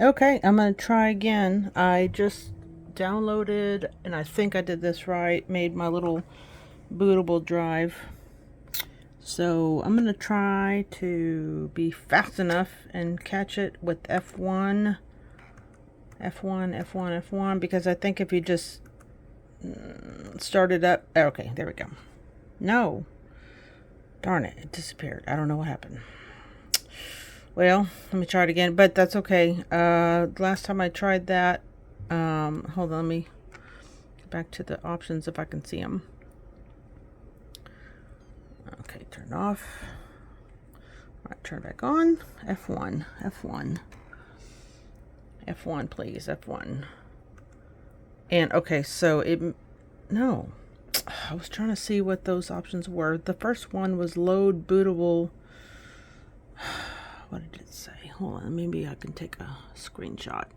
Okay, I'm gonna try again. I just downloaded, and I think I did this right, made my little bootable drive. So I'm gonna try to be fast enough and catch it with F1, F1, F1, F1, because I think if you just start it up, okay, there we go. No, darn it, it disappeared. I don't know what happened. Well, let me try it again, but that's okay. Last time I tried that, hold on, let me get back to the options if I can see them. Okay, turn off. All right, turn back on. F1, F1, F1, please, F1. And okay, so no, I was trying to see what those options were. The first one was load bootable. What did it say? Hold on, maybe I can take a screenshot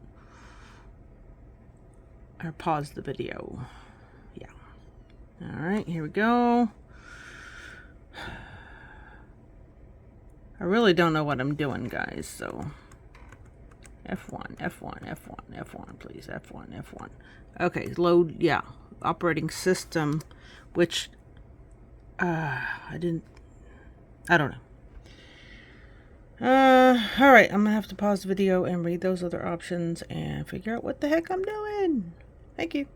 or pause the video. Yeah. All right, here we go. I really don't know what I'm doing, guys, so F1, F1, F1, F1, please, F1, F1. Okay, load, yeah, operating system, which I don't know. All right, I'm gonna have to pause the video and read those other options and figure out what the heck I'm doing. Thank you.